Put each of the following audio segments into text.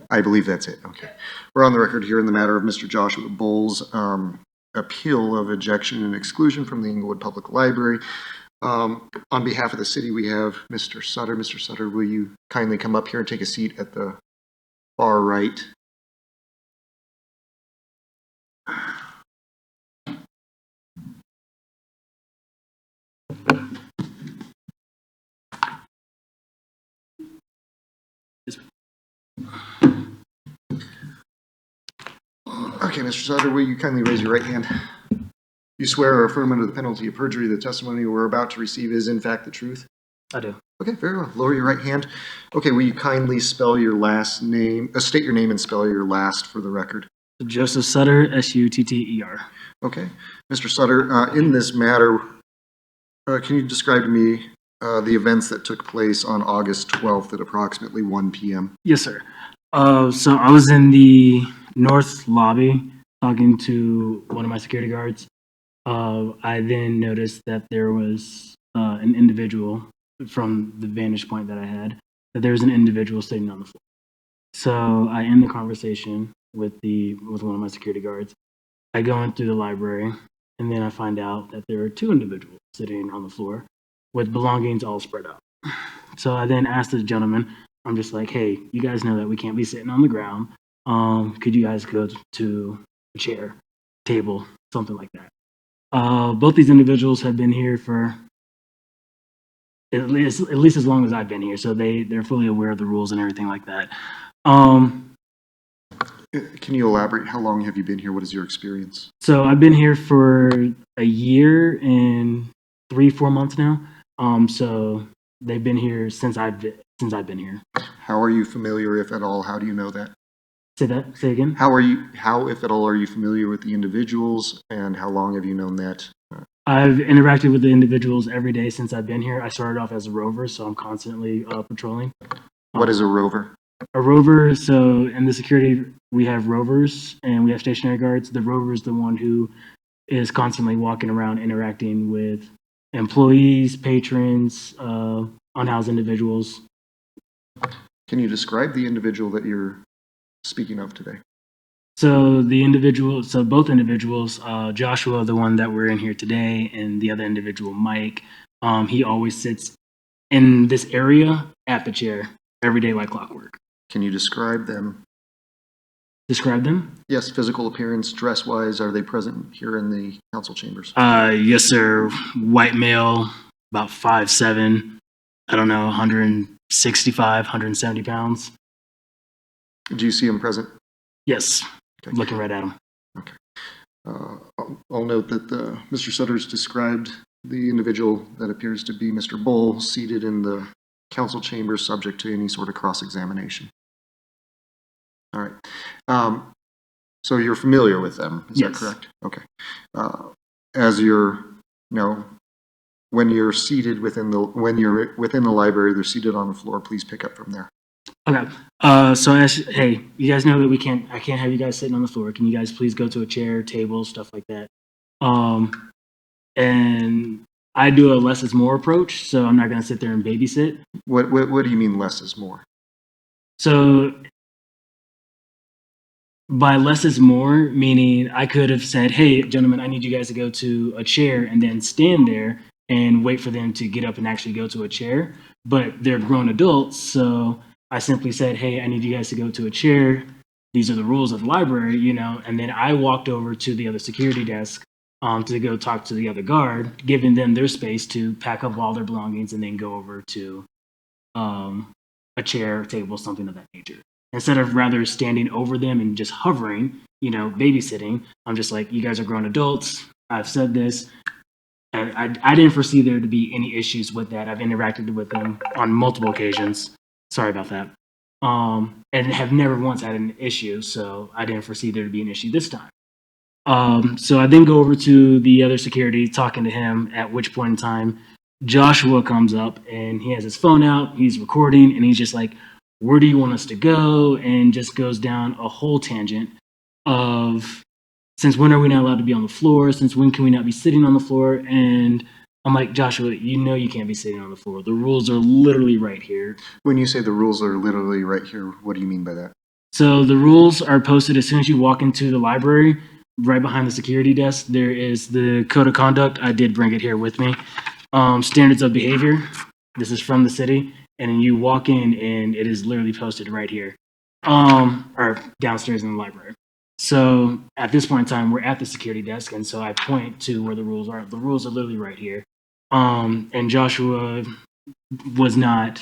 I believe that's it. Okay. We're on the record here in the matter of Mr. Joshua Bowles' appeal of ejection and exclusion from the Englewood Public Library. On behalf of the city, we have Mr. Sutter. Mr. Sutter, will you kindly come up here and take a seat at the far right? Okay, Mr. Sutter, will you kindly raise your right hand? You swear or affirm under the penalty of perjury the testimony we're about to receive is in fact the truth? I do. Okay, very well. Lower your right hand. Okay, will you kindly spell your last name, state your name and spell your last for the record? Joseph Sutter, Sutter. Okay. Mr. Sutter, in this matter, can you describe to me the events that took place on August 12th at approximately 1 p.m.? Yes, sir. So I was in the north lobby talking to one of my security guards. I then noticed that there was an individual from the vantage point that I had, that there was an individual sitting on the floor. So I end the conversation with one of my security guards. I go in through the library, and then I find out that there are two individuals sitting on the floor with belongings all spread out. So I then asked the gentleman, I'm just like, hey, you guys know that we can't be sitting on the ground. Could you guys go to a chair, table, something like that? Both these individuals have been here for at least as long as I've been here, so they're fully aware of the rules and everything like that. Can you elaborate? How long have you been here? What is your experience? So I've been here for a year and 3-4 months now. So they've been here since I've been here. How are you familiar, if at all? How do you know that? Say again. How, if at all, are you familiar with the individuals, and how long have you known that? I've interacted with the individuals every day since I've been here. I started off as a rover, so I'm constantly patrolling. What is a rover? A rover, so in the security, we have rovers and we have stationary guards. The rover is the one who is constantly walking around interacting with employees, patrons, unhoused individuals. Can you describe the individual that you're speaking of today? So both individuals, Joshua, the one that we're in here today, and the other individual, Mike, he always sits in this area at the chair every day like clockwork. Can you describe them? Describe them? Yes, physical appearance, dress-wise, are they present here in the council chambers? Yes, sir. White male, about 5'7", I don't know, 165, 170 pounds. Do you see him present? Yes. Okay. Looking right at him. Okay. I'll note that Mr. Sutter's described the individual that appears to be Mr. Bull seated in the council chamber subject to any sort of cross-examination. All right. So you're familiar with them, is that correct? Okay. As you're, when you're seated within the library, they're seated on the floor, please pick up from there. Okay. Hey, you guys know that I can't have you guys sitting on the floor. Can you guys please go to a chair, table, stuff like that? And I do a less is more approach, so I'm not going to sit there and babysit. What do you mean less is more? So by less is more, meaning I could have said, hey, gentlemen, I need you guys to go to a chair and then stand there and wait for them to get up and actually go to a chair. But they're grown adults, so I simply said, hey, I need you guys to go to a chair. These are the rules of the library, and then I walked over to the other security desk to go talk to the other guard, giving them their space to pack up all their belongings and then go over to a chair, table, something of that nature. Instead of rather standing over them and just hovering, babysitting, I'm just like, you guys are grown adults. I've said this. I didn't foresee there to be any issues with that. I've interacted with them on multiple occasions. Sorry about that. And have never once had an issue, so I didn't foresee there to be an issue this time. So I then go over to the other security, talking to him, at which point in time, Joshua comes up and he has his phone out, he's recording, and he's just like, where do you want us to go? And just goes down a whole tangent of, since when are we not allowed to be on the floor? Since when can we not be sitting on the floor? And I'm like, Joshua, you can't be sitting on the floor. The rules are literally right here. When you say the rules are literally right here, what do you mean by that? So the rules are posted as soon as you walk into the library. Right behind the security desk, there is the code of conduct. I did bring it here with me. Standards of behavior. This is from the city, and then you walk in, and it is literally posted right here, or downstairs in the library. So at this point in time, we're at the security desk, and so I point to where the rules are. The rules are literally right here. And Joshua was not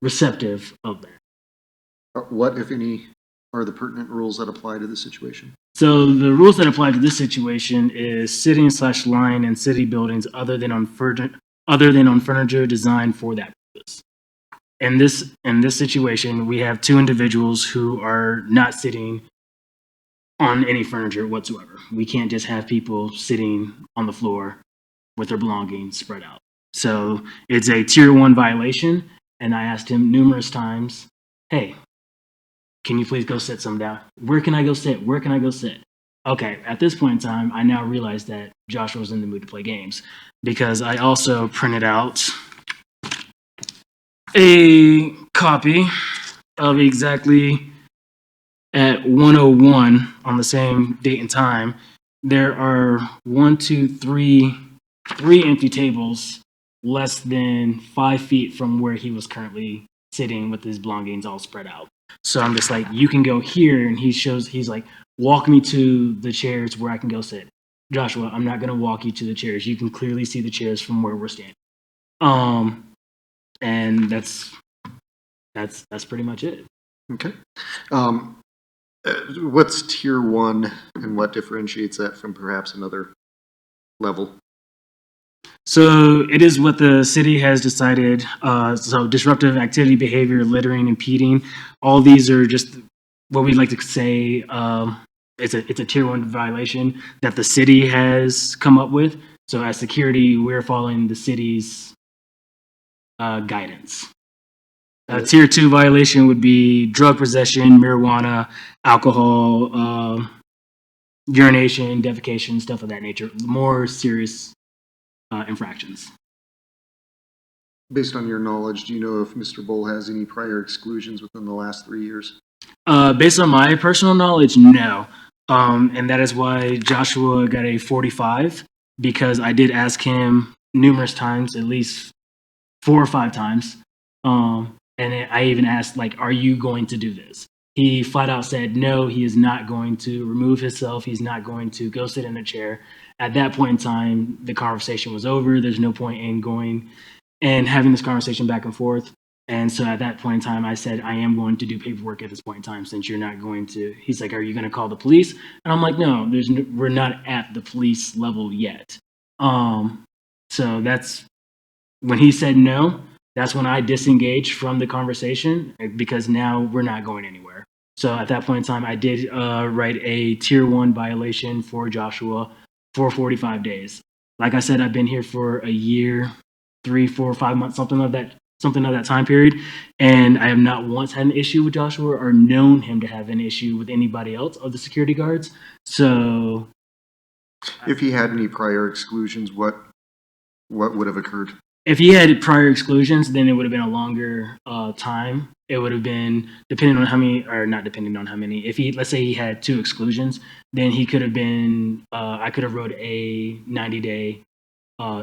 receptive of that. What, if any, are the pertinent rules that apply to this situation? So the rules that apply to this situation is sitting / lying in city buildings other than on furniture designed for that purpose. In this situation, we have two individuals who are not sitting on any furniture whatsoever. We can't just have people sitting on the floor with their belongings spread out. So it's a tier 1 violation, and I asked him numerous times, hey, can you please go sit some down? Where can I go sit? Where can I go sit? Okay, at this point in time, I now realize that Joshua was in the mood to play games, because I also printed out a copy of exactly at 1:01 on the same date and time. There are three empty tables less than 5 feet from where he was currently sitting with his belongings all spread out. So I'm just like, you can go here, and he's like, walk me to the chairs where I can go sit. Joshua, I'm not gonna walk you to the chairs. You can clearly see the chairs from where we're standing. And that's pretty much it. Okay. What's tier 1 and what differentiates that from perhaps another level? So it is what the city has decided. So disruptive activity, behavior, littering, impeding, all these are just what we'd like to say. It's a tier 1 violation that the city has come up with. So as security, we're following the city's guidance. Tier 2 violation would be drug possession, marijuana, alcohol, urination, defecation, stuff of that nature. More serious infractions. Based on your knowledge, do you know if Mr. Bull has any prior exclusions within the last 3 years? Based on my personal knowledge, no. And that is why Joshua got a 45, because I did ask him numerous times, at least 4 or 5 times. And I even asked, like, are you going to do this? He flat out said, no, he is not going to remove himself. He's not going to go sit in a chair. At that point in time, the conversation was over. There's no point in going and having this conversation back and forth. And so at that point in time, I said, I am going to do paperwork at this point in time, since you're not going to. He's like, are you going to call the police? And I'm like, no, we're not at the police level yet. So that's when he said no. That's when I disengaged from the conversation, because now we're not going anywhere. So at that point in time, I did write a tier 1 violation for Joshua for 45 days. Like I said, I've been here for a year, 3, 4, 5 months, something of that time period, and I have not once had an issue with Joshua or known him to have an issue with anybody else of the security guards. So, if he had any prior exclusions, what would have occurred? If he had prior exclusions, then it would have been a longer time. It would have been depending on how many, or not depending on how many. If let's say he had 2 exclusions, then he could have been. I could have wrote a 90-day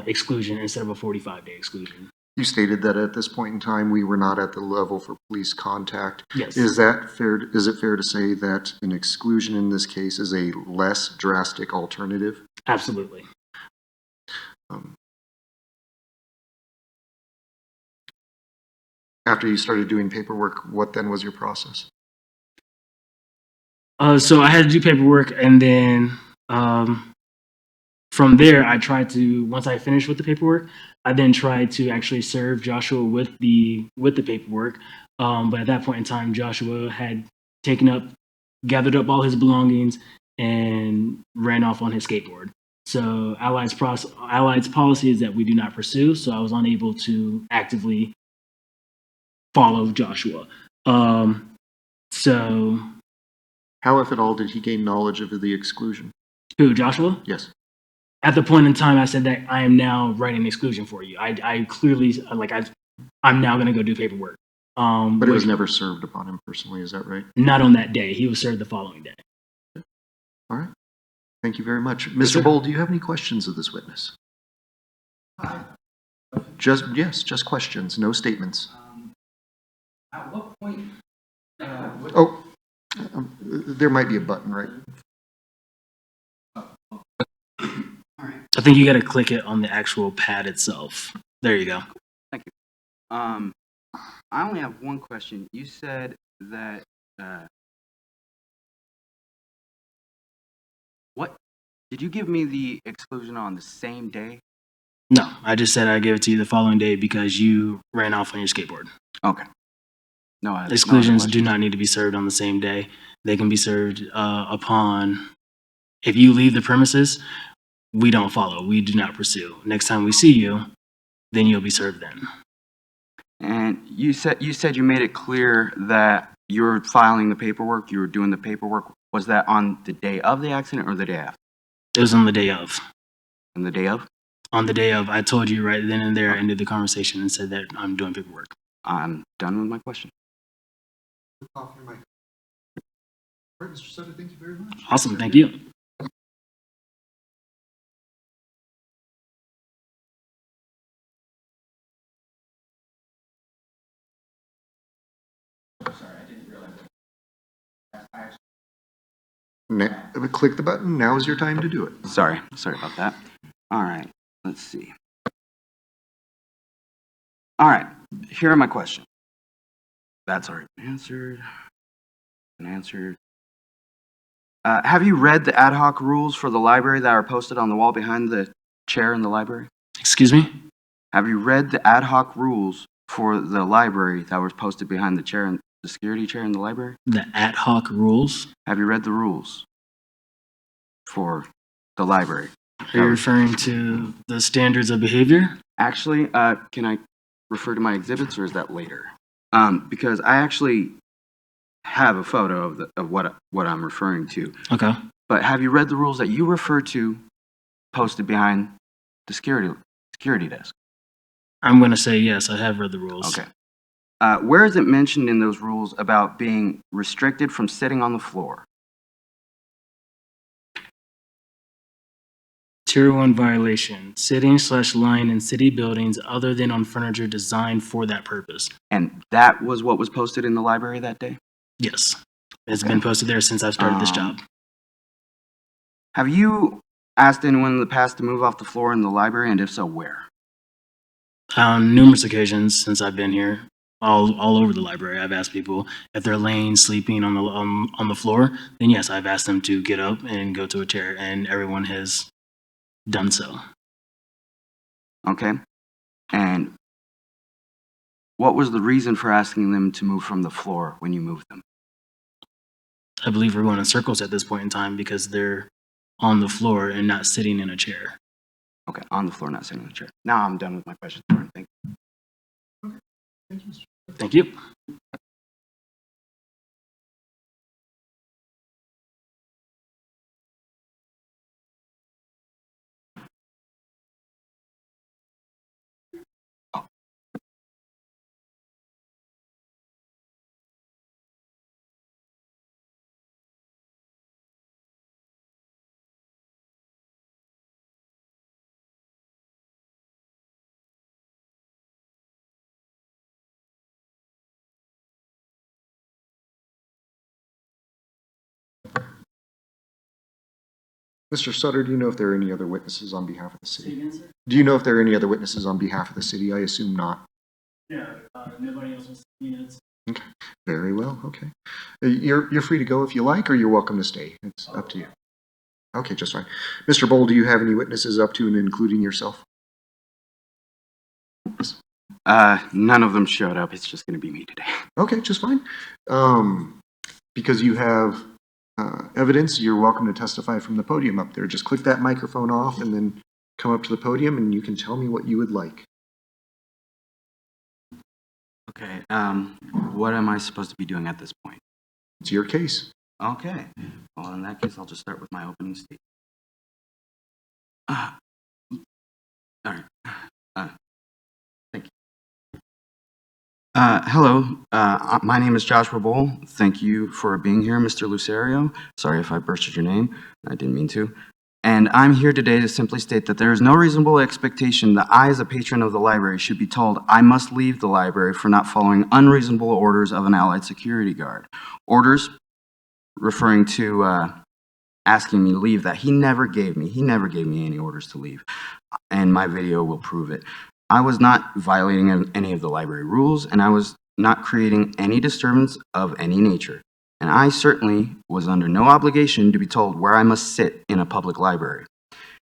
exclusion instead of a 45-day exclusion. You stated that at this point in time, we were not at the level for police contact. Yes. Is that fair? Is it fair to say that an exclusion in this case is a less drastic alternative? Absolutely. After you started doing paperwork, what then was your process? So I had to do paperwork, and then from there, I tried to. Once I finished with the paperwork, I then tried to actually serve Joshua with the paperwork. But at that point in time, Joshua had gathered up all his belongings, and ran off on his skateboard. So Allied's policy is that we do not pursue. So I was unable to actively follow Joshua. So how, if at all, did he gain knowledge of the exclusion? Who, Joshua? Yes. At the point in time, I said that I am now writing an exclusion for you. I clearly, I'm now going to go do paperwork. But it was which- never served upon him personally, is that right? not on that day. He was served the following day. All right. Thank you very much. Yes, Mr. sir. Bull, do you have any questions of this witness? Just questions, no statements. At what point? Oh, there might be a button, right? I think you got to click it on the actual pad itself. There you go. Thank you. I only have one question. You said that what did you give me the exclusion on the same day? No, I just said I'd give it to you the following day because you ran off on your skateboard. Okay. No, I Exclusions do not need to be served on the same day. They can be served upon, if you leave the premises, we don't follow. We do not pursue. Next time we see you, then you'll be served then. And you said you made it clear that you were filing the paperwork. You were doing the paperwork. Was that on the day of the accident or the day after? It was on the day of. On the day of? On the day of, I told you right then and there, I ended the conversation and said that I'm doing paperwork. I'm done with my question. Off your mic. All right, Mr. Sutter, thank you very much. Awesome, thank you. Click the button. Now is your time to do it. Sorry about that. All right, let's see. All right, here are my questions. That's already been answered. Have you read the ad hoc rules for the library that are posted on the wall behind the chair in the library? Excuse me? Have you read the ad hoc rules for the library that was posted behind the chair, the security chair in the library? The ad hoc rules? Have you read the rules for the library? Are you referring to the standards of behavior? Actually, can I refer to my exhibits, or is that later? Because I actually have a photo of what I'm referring to. Okay. But have you read the rules that you refer to posted behind the security desk? I'm going to say yes, I have read the rules. Okay. Where is it mentioned in those rules about being restricted from sitting on the floor? Tier 1 violation, sitting/lying in city buildings other than on furniture designed for that purpose. And that was what was posted in the library that day? Yes. It's Okay. been posted there since I've started this job. Have you asked anyone in the past to move off the floor in the library, and if so, where? On numerous occasions since I've been here, all over the library, I've asked people if they're laying, sleeping on the floor, then yes, I've asked them to get up and go to a chair, and everyone has done so. Okay. And what was the reason for asking them to move from the floor when you moved them? I believe we're going in circles at this point in time because they're on the floor and not sitting in a chair. Okay, on the floor, not sitting in the chair. Now I'm done with my questions. Thank you. Thank you. Mr. Sutter, do you know if there are any other witnesses on behalf of the city? Do you know if there are any other witnesses on behalf of the city? I assume not. Yeah, nobody else wants to minutes. Okay, very well, okay. You're free to go if you like, or you're welcome to stay. It's up to you. Okay, just fine. Mr. Bull, do you have any witnesses up to and including yourself? None of them showed up. It's just going to be me today. Okay, just fine. Because you have evidence, you're welcome to testify from the podium up there. Just click that microphone off and then come up to the podium and you can tell me what you would like. Okay, what am I supposed to be doing at this point? It's your case. Okay, well, in that case, I'll just start with my opening statement. All right. Thank you. Hello, my name is Joshua Bull. Thank you for being here, Mr. Lucerio. Sorry if I bursted your name. I didn't mean to. And I'm here today to simply state that there is no reasonable expectation that I, as a patron of the library, should be told I must leave the library for not following unreasonable orders of an allied security guard. Orders referring to asking me to leave that he never gave me. He never gave me any orders to leave. And my video will prove it. I was not violating any of the library rules, and I was not creating any disturbance of any nature. And I certainly was under no obligation to be told where I must sit in a public library.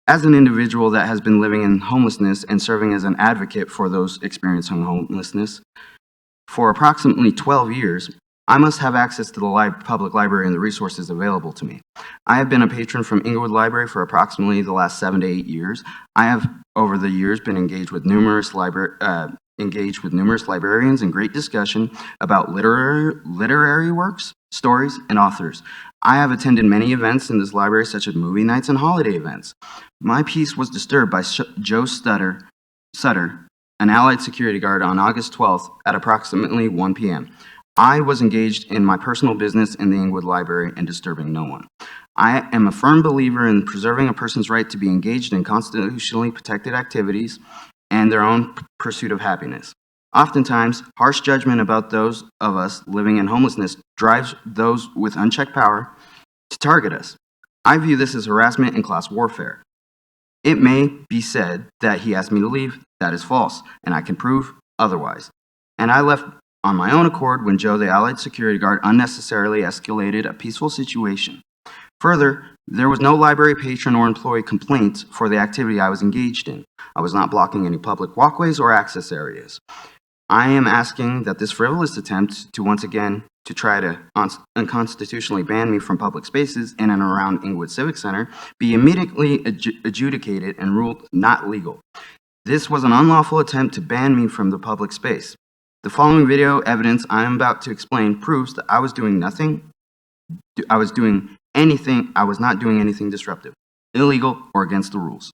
As an individual that has been living in homelessness and serving as an advocate for those experiencing homelessness for approximately 12 years, I must have access to the public library and the resources available to me. I have been a patron from Englewood Library for approximately the last 7 to 8 years. I have, over the years, been engaged with numerous librarians in great discussion about literary works, stories, and authors. I have attended many events in this library, such as movie nights and holiday events. My peace was disturbed by Joe Sutter, an allied security guard, on August 12th at approximately 1 p.m. I was engaged in my personal business in the Englewood Library and disturbing no one. I am a firm believer in preserving a person's right to be engaged in constitutionally protected activities and their own pursuit of happiness. Oftentimes, harsh judgment about those of us living in homelessness drives those with unchecked power to target us. I view this as harassment and class warfare. It may be said that he asked me to leave. That is false, and I can prove otherwise. And I left on my own accord when Joe, the allied security guard, unnecessarily escalated a peaceful situation. Further, there was no library patron or employee complaint for the activity I was engaged in. I was not blocking any public walkways or access areas. I am asking that this frivolous attempt to once again to try to unconstitutionally ban me from public spaces in and around Englewood Civic Center be immediately adjudicated and ruled not legal. This was an unlawful attempt to ban me from the public space. The following video evidence I am about to explain proves that I was not doing anything disruptive, illegal, or against the rules.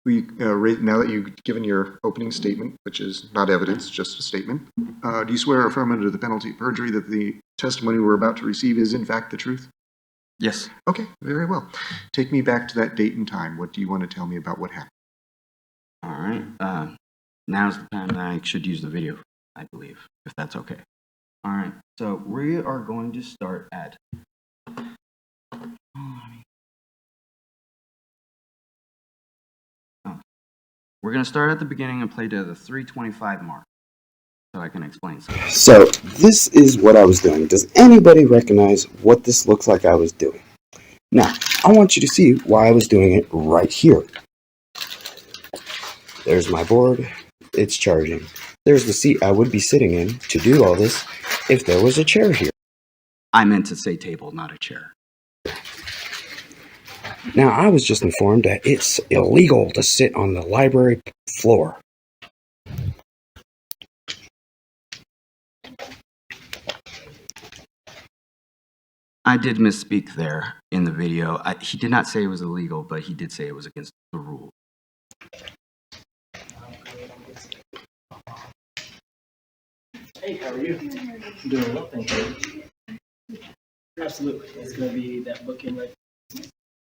Now that you've given your opening statement, which is not evidence, just a statement, do you swear or affirm under the penalty of perjury that the testimony we're about to receive is in fact the truth? Yes. Okay, very well. Take me back to that date and time. What do you want to tell me about what happened? All right. Now's the time that I should use the video, I believe, if that's okay. All right. So we are going to start at... We're going to start at the beginning and play to the 3:25 mark so I can explain something. So, this is what I was doing. Does anybody recognize what this looks like I was doing? Now, I want you to see why I was doing it right here. There's my board. It's charging. There's the seat I would be sitting in to do all this if there was a chair here. I meant to say table, not a chair. Now, I was just informed that it's illegal to sit on the library floor. I did misspeak there in the video. He did not say it was illegal, but he did say it was against the rule. Hey, how are you? Doing well, thank you. Absolutely. It's going to be that bookend right.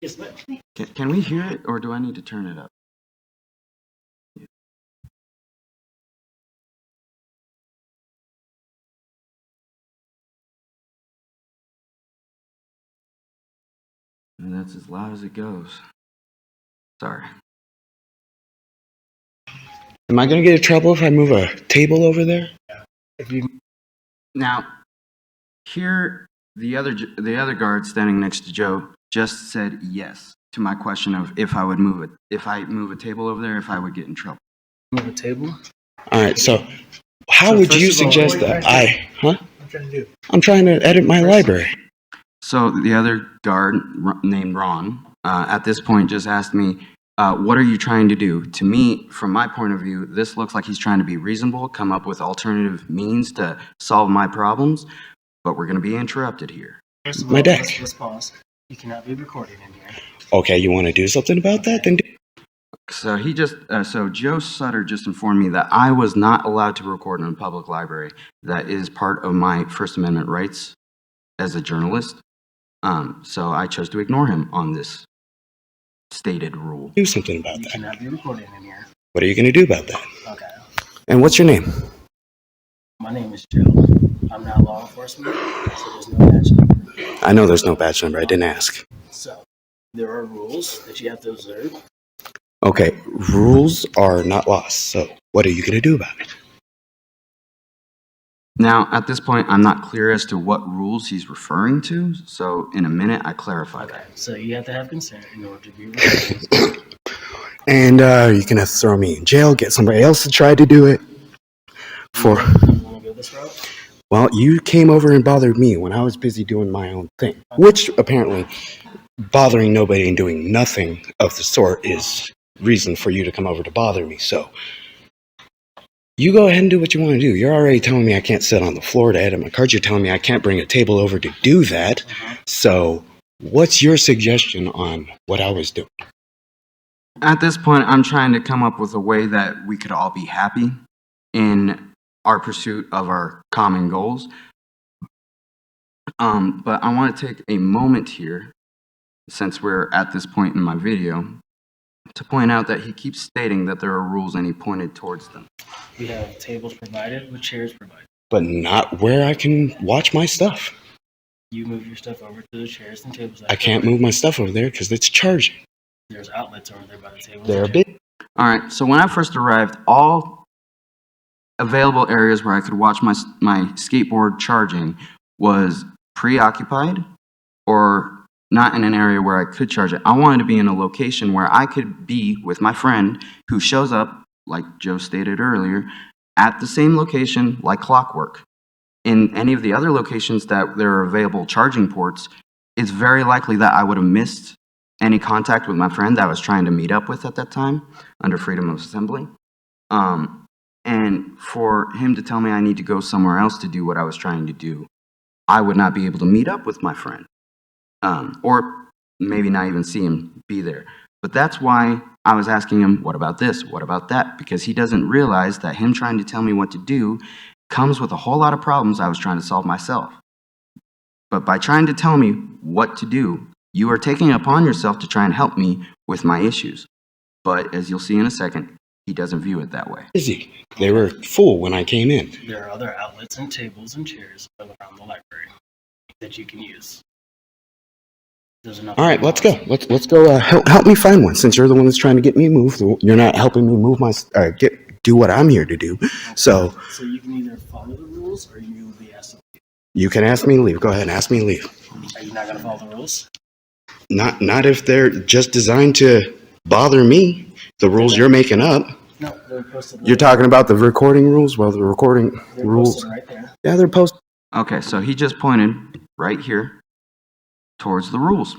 Yes, ma'am. Can we hear it, or do I need to turn it up? And that's as loud as it goes. Sorry. Am I going to get in trouble if I move a table over there? Now, here, the other guard standing next to Joe just said yes to my question of if I move a table over there, if I would get in trouble. Move a table? All right, so how would you suggest that I'm trying to edit my library. So the other guard, named Ron, at this point just asked me, what are you trying to do? To me, from my point of view, this looks like he's trying to be reasonable, come up with alternative means to solve my problems, but we're going to be interrupted here. First of my all, deck. let's pause. You cannot be recorded in here. Okay, you want to do something about that? Then do. So so Joe Sutter just informed me that I was not allowed to record in a public library. That is part of my First Amendment rights as a journalist. So I chose to ignore him on this stated rule. Do something about You that. cannot be recorded in here. What are you going to do about that? Okay. And what's your name? My name is Joe. I'm not law enforcement, so there's no badge number. I know there's no badge number. I didn't ask. So there are rules that you have to observe. Okay, rules are not laws. So what are you going to do about it? Now, at this point, I'm not clear as to what rules he's referring to, so in a minute, I clarify Okay. that. So you have to have consent in order to be recorded. And you're going to throw me in jail, get somebody else to try to do it. You want to go this route? Well, you came over and bothered me when I was busy doing my own thing, which apparently bothering nobody and doing nothing of the sort is reason for you to come over to bother me. So you go ahead and do what you want to do. You're already telling me I can't sit on the floor to edit my cards. You're telling me I can't bring a table over to do that. So what's your suggestion on what I was doing? At this point, I'm trying to come up with a way that we could all be happy in our pursuit of our common goals. But I want to take a moment here, since we're at this point in my video, to point out that he keeps stating that there are rules and he pointed towards them. We have tables provided with chairs provided. But not where I can watch my stuff. You move your stuff over to the chairs and tables. I can't move my stuff over there because it's charging. There's outlets over there by the tables. They're big. All right, so when I first arrived, all available areas where I could watch my skateboard charging was preoccupied or not in an area where I could charge it. I wanted to be in a location where I could be with my friend who shows up, like Joe stated earlier, at the same location like clockwork. In any of the other locations that there are available charging ports, it's very likely that I would have missed any contact with my friend that I was trying to meet up with at that time under freedom of assembly. And for him to tell me I need to go somewhere else to do what I was trying to do, I would not be able to meet up with my friend. Or maybe not even see him be there. But that's why I was asking him, what about this? What about that? Because he doesn't realize that him trying to tell me what to do comes with a whole lot of problems I was trying to solve myself. But by trying to tell me what to do, you are taking it upon yourself to try and help me with my issues. But as you'll see in a second, he doesn't view it that way. Busy. They were full when I came in. There are other outlets and tables and chairs around the library that you can use. All right, let's go. Let's go. Help me find one, since you're the one that's trying to get me moved. You're not helping me move my do what I'm here to do. So you can either follow the rules or you will be asked to leave. you can ask me to leave. Go ahead and ask me to leave. Are you not going to follow the rules? Not if they're just designed to bother me. The rules you're making up. No, they're posted. You're talking about the recording rules? Well, the recording they're rules. posted right there. Yeah, they're posted. Okay, so he just pointed right here towards the rules.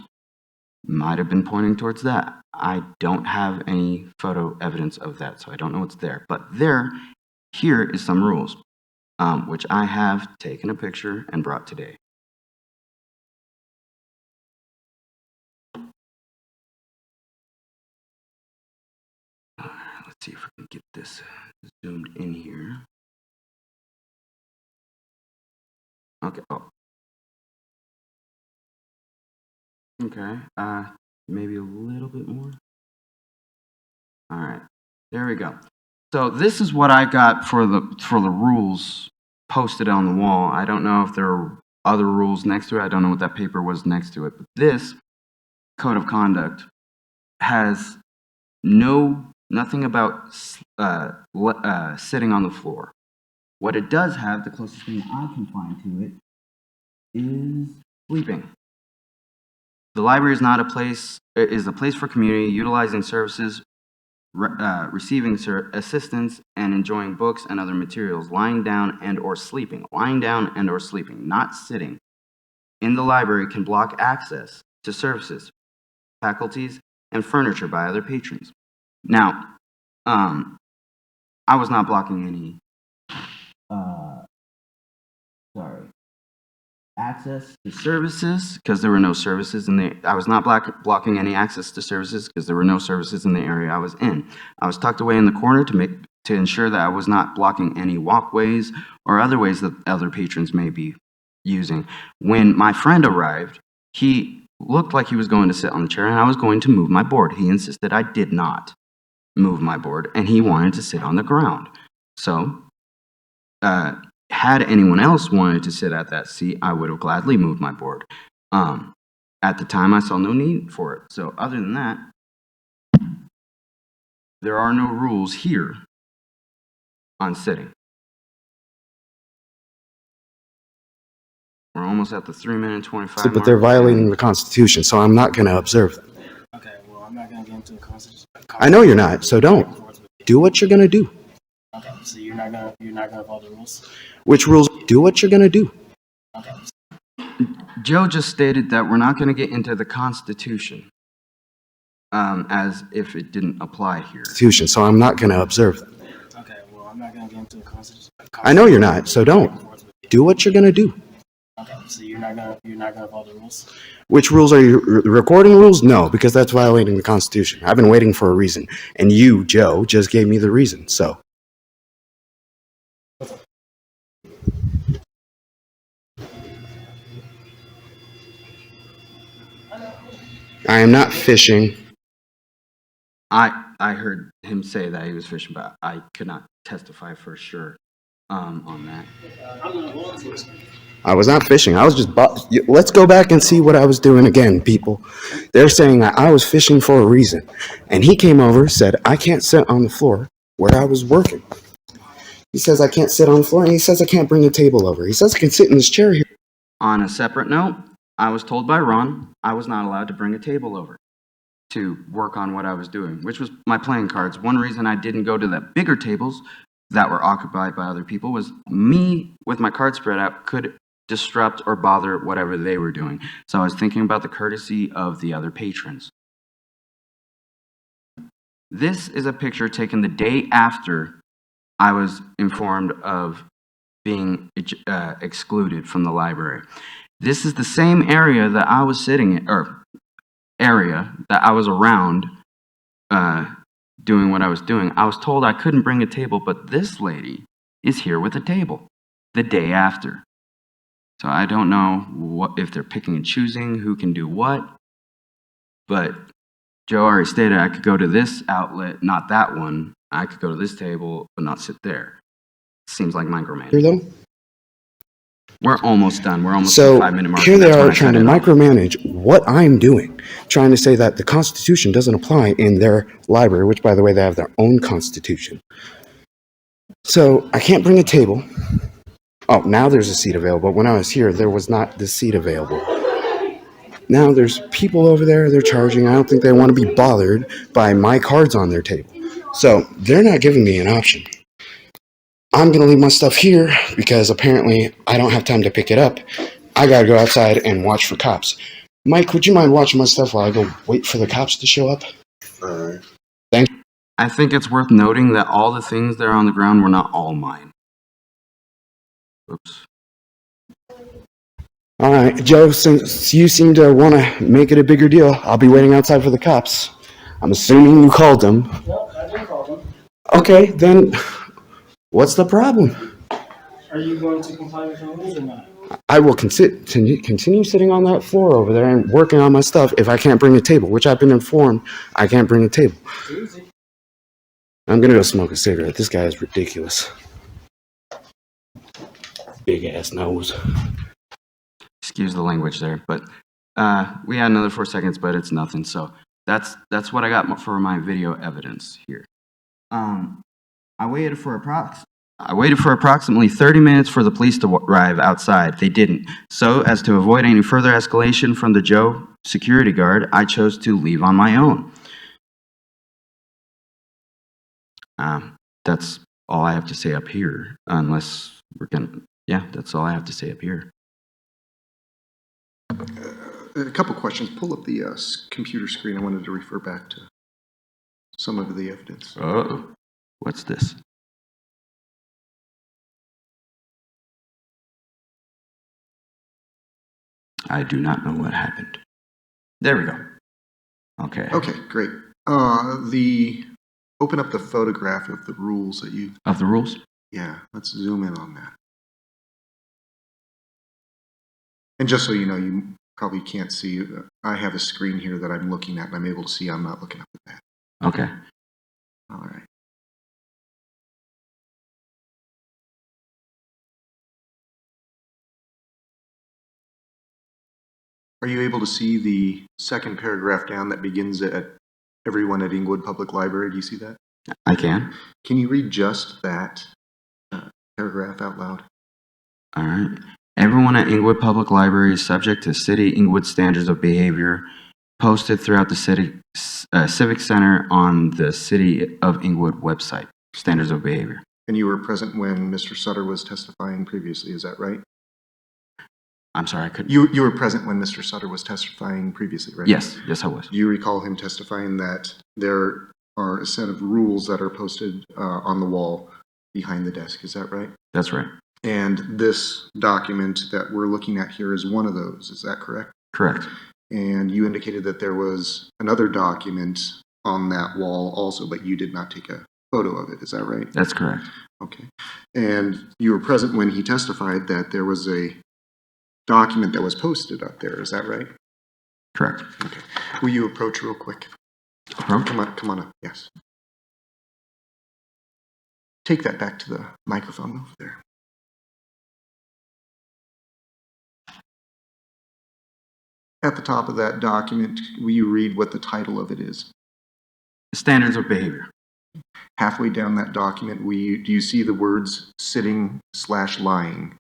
Might have been pointing towards that. I don't have any photo evidence of that, so I don't know what's there. But here is some rules, which I have taken a picture and brought today. Let's see if we can get this zoomed in here. Okay. Oh. Okay. Maybe a little bit more. All right. There we go. So this is what I got for the rules posted on the wall. I don't know if there are other rules next to it. I don't know what that paper was next to it. But this code of conduct has nothing about sitting on the floor. What it does have, the closest thing I can find to it, is sleeping. The library is not a place for community, utilizing services, receiving assistance, and enjoying books and other materials, lying down and or sleeping, not sitting. In the library can block access to services, faculties, and furniture by other patrons. Now, I was not blocking any access to services because there were no services in the. I was not blocking any access to services because there were no services in the area I was in. I was tucked away in the corner to ensure that I was not blocking any walkways or other ways that other patrons may be using. When my friend arrived, he looked like he was going to sit on the chair and I was going to move my board. He insisted I did not move my board and he wanted to sit on the ground. So, had anyone else wanted to sit at that seat, I would have gladly moved my board. At the time, I saw no need for it. So other than that, there are no rules here on sitting. We're almost at the 3-minute and 25 But mark. they're violating the Constitution, so I'm not going to observe them. Okay, well, I'm not gonna get into the constitution. I know you're not, so don't. Do what you're going to do. Okay, so you're not gonna follow the rules. Which rules? Do what you're going to do. Okay. Joe just stated that we're not going to get into the Constitution, as if it didn't apply here. Constitution, so I'm not going to observe them. Okay, well, I'm not gonna get into the constitution. I know you're not, so don't. Do what you're going to do. Okay, so you're not gonna follow the rules. Which rules are you? Recording rules? No, because that's violating the Constitution. I've been waiting for a reason, and you, Joe, just gave me the reason, so. I am not fishing. I heard him say that he was fishing, but I could not testify for sure on that. I'm not law enforcement. I was not fishing. I was just. Let's go back and see what I was doing again, people. They're saying that I was fishing for a reason. And he came over, said, I can't sit on the floor where I was working. He says I can't sit on the floor, and he says I can't bring a table over. He says I can sit in this chair here. On a separate note, I was told by Ron I was not allowed to bring a table over to work on what I was doing, which was my playing cards. One reason I didn't go to the bigger tables that were occupied by other people was me, with my cards spread out, could disrupt or bother whatever they were doing. So I was thinking about the courtesy of the other patrons. This is a picture taken the day after I was informed of being excluded from the library. This is the same area that I was sitting in, or area that I was around doing what I was doing. I was told I couldn't bring a table, but this lady is here with a table the day after. So I don't know if they're picking and choosing who can do what, but Joe already stated I could go to this outlet, not that one. I could go to this table, but not sit there. Seems like micromanaging. Here, though. We're almost done. We're almost So at the 5-minute mark. here they That's when are I trying to cut it off. micromanage what I'm doing, trying to say that the Constitution doesn't apply in their library, which, by the way, they have their own Constitution. So I can't bring a table. Oh, now there's a seat available. When I was here, there was not this seat available. Now there's people over there, they're charging. I don't think they want to be bothered by my cards on their table. So they're not giving me an option. I'm going to leave my stuff here because apparently I don't have time to pick it up. I got to go outside and watch for cops. Mike, would you mind watching my stuff while I go wait for the cops to show up? Thanks. I think it's worth noting that all the things that are on the ground were not all mine. Oops. All right, Joe, since you seem to want to make it a bigger deal, I'll be waiting outside for the cops. I'm assuming you called them. Well, I did call them. Okay, then what's the problem? Are you going to comply with the rules or not? I will continue sitting on that floor over there and working on my stuff if I can't bring a table, which I've been informed I can't bring a table. Easy. I'm going to go smoke a cigarette. This guy is ridiculous. Big ass nose. Excuse the language there, but we had another 4 seconds, but it's nothing. So that's what I got for my video evidence here. I waited for approximately 30 minutes for the police to arrive outside. They didn't. So as to avoid any further escalation from the Joe security guard, I chose to leave on my own. That's all I have to say up here, unless we're gonna. Yeah, that's all I have to say up here. A couple questions. Pull up the computer screen. I wanted to refer back to some of the evidence. Oh, what's this? I do not know what happened. There we go. Okay. Okay, great. Open up the photograph of the rules that you, Of the rules? yeah, let's zoom in on that. And just so you know, you probably can't see, I have a screen here that I'm looking at and I'm able to see. I'm not looking up at that. Okay. All right. Are you able to see the second paragraph down that begins at everyone at Englewood Public Library? Do you see that? I can. Can you read just that paragraph out loud? All right. Everyone at Englewood Public Library is subject to City Englewood standards of behavior posted throughout the city Civic Center on the City of Englewood website. Standards of behavior. And you were present when Mr. Sutter was testifying previously, is that right? I'm sorry, I couldn't. You were present when Mr. Sutter was testifying previously, right? Yes, I was. Do you recall him testifying that there are a set of rules that are posted on the wall behind the desk, is that right? That's right. And this document that we're looking at here is one of those, is that correct? Correct. And you indicated that there was another document on that wall also, but you did not take a photo of it, is that right? That's correct. Okay. And you were present when he testified that there was a document that was posted up there, is that right? Correct. Okay. Will you approach real quick? Approach? Come on up, yes. Take that back to the microphone over there. At the top of that document, will you read what the title of it is? Standards of behavior. Halfway down that document, do you see the words sitting/lying?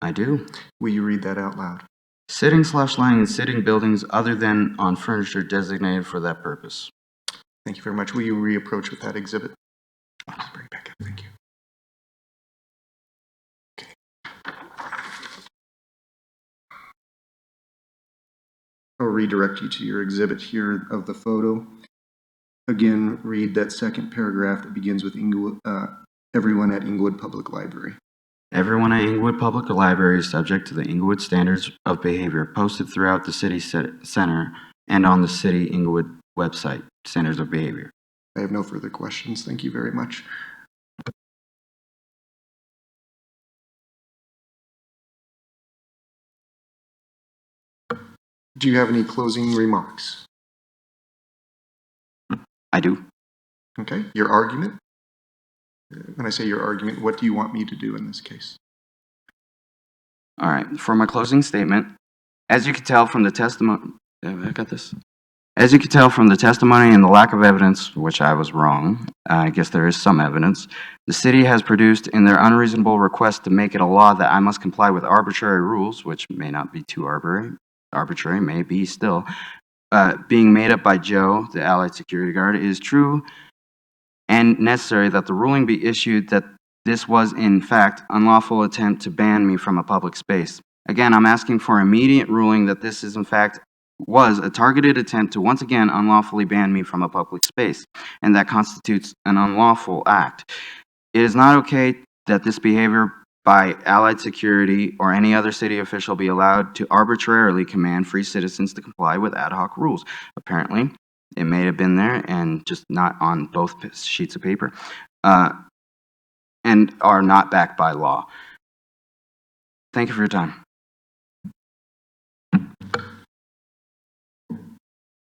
I do. Will you read that out loud? Sitting/lying in sitting buildings other than on furniture designated for that purpose. Thank you very much. Will you reapproach with that exhibit? I'll just bring it back up. Thank you. Okay. I'll redirect you to your exhibit here of the photo. Again, read that second paragraph that begins with everyone at Englewood Public Library. Everyone at Englewood Public Library is subject to the Englewood standards of behavior posted throughout the city center and on the City Englewood website. Standards of behavior. I have no further questions. Thank you very much. Do you have any closing remarks? I do. Okay. Your argument? When I say your argument, what do you want me to do in this case? All right. For my closing statement, as you can tell from the testimony, I got this. As you can tell from the testimony and the lack of evidence, which I was wrong, I guess there is some evidence, the city has produced in their unreasonable request to make it a law that I must comply with arbitrary rules, which may not be too arbitrary, may be still, being made up by Joe, the Allied security guard. It is true and necessary that the ruling be issued that this was in fact unlawful attempt to ban me from a public space. Again, I'm asking for immediate ruling that this is in fact was a targeted attempt to once again unlawfully ban me from a public space, and that constitutes an unlawful act. It is not okay that this behavior by Allied security or any other city official be allowed to arbitrarily command free citizens to comply with ad hoc rules. Apparently, it may have been there and just not on both sheets of paper, and are not backed by law. Thank you for your time.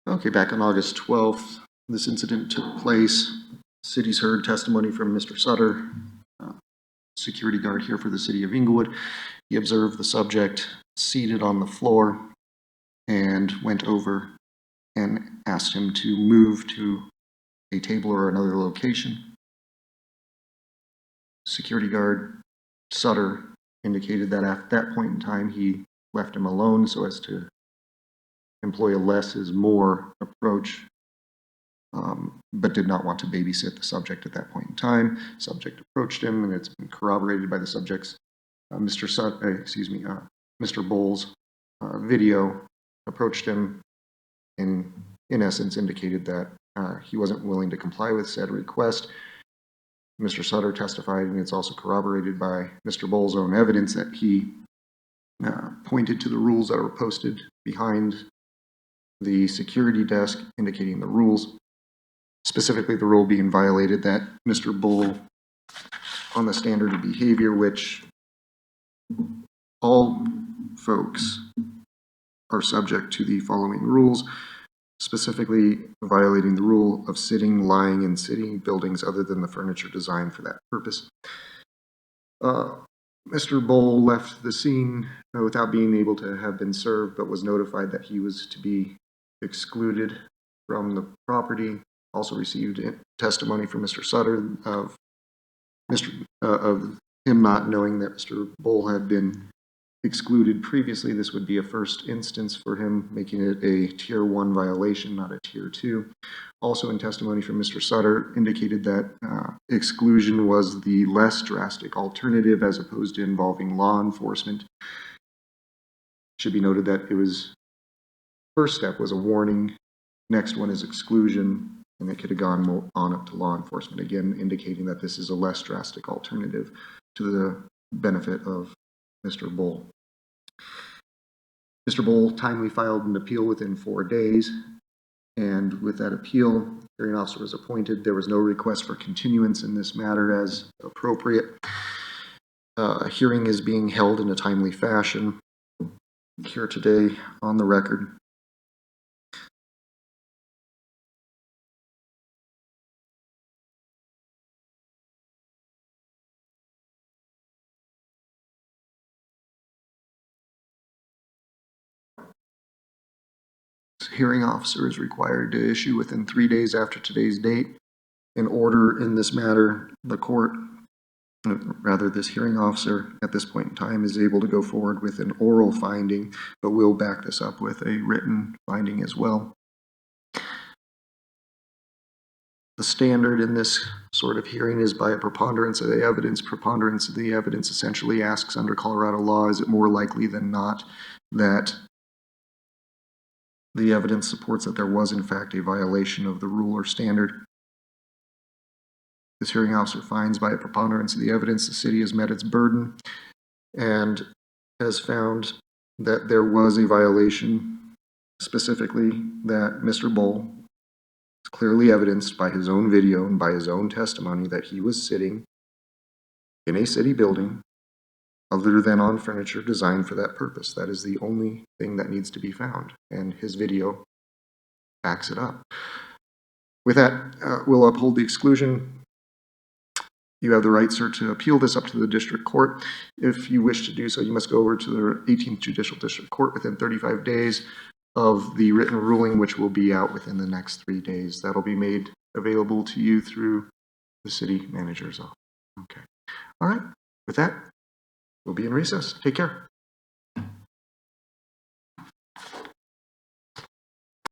Okay, back on August 12th, this incident took place. City's heard testimony from Mr. Sutter, security guard here for the city of Englewood. He observed the subject seated on the floor and went over and asked him to move to a table or another location. Security guard Sutter indicated that at that point in time he left him alone so as to employ a less is more approach, but did not want to babysit the subject at that point in time. Subject approached him, and it's been corroborated by the subject's Mr. Bowles' video. Approached him and in essence indicated that he wasn't willing to comply with said request. Mr. Sutter testified, and it's also corroborated by Mr. Bowles' own evidence, that he pointed to the rules that were posted behind the security desk indicating the rules, specifically the rule being violated that Mr. Bull, on the standard of behavior, which all folks are subject to the following rules, specifically violating the rule of sitting, lying, and sitting buildings other than the furniture designed for that purpose. Mr. Bull left the scene without being able to have been served, but was notified that he was to be excluded from the property. Also received testimony from Mr. Sutter of him not knowing that Mr. Bull had been excluded previously. This would be a first instance for him, making it a Tier 1 violation, not a Tier 2. Also in testimony from Mr. Sutter indicated that exclusion was the less drastic alternative as opposed to involving law enforcement. It should be noted that it was, first step was a warning, next one is exclusion, and it could have gone on up to law enforcement, again indicating that this is a less drastic alternative to the benefit of Mr. Bull. Mr. Bull timely filed an appeal within 4 days, and with that appeal, hearing officer was appointed. There was no request for continuance in this matter as appropriate. A hearing is being held in a timely fashion here today on the record. Hearing officer is required to issue within 3 days after today's date an order in this matter. The court, rather this hearing officer at this point in time, is able to go forward with an oral finding, but we'll back this up with a written finding as well. The standard in this sort of hearing is by a preponderance of the evidence. Preponderance of the evidence essentially asks, under Colorado law, is it more likely than not that the evidence supports that there was in fact a violation of the rule or standard? This hearing officer finds by a preponderance of the evidence the city has met its burden and has found that there was a violation, specifically that Mr. Bull is clearly evidenced by his own video and by his own testimony that he was sitting in a city building other than on furniture designed for that purpose. That is the only thing that needs to be found, and his video backs it up. With that, we'll uphold the exclusion. You have the right, sir, to appeal this up to the district court. If you wish to do so, you must go over to the 18th Judicial District Court within 35 days of the written ruling, which will be out within the next 3 days. That'll be made available to you through the city manager's office. Okay. All right. With that, we'll be in recess. Take care.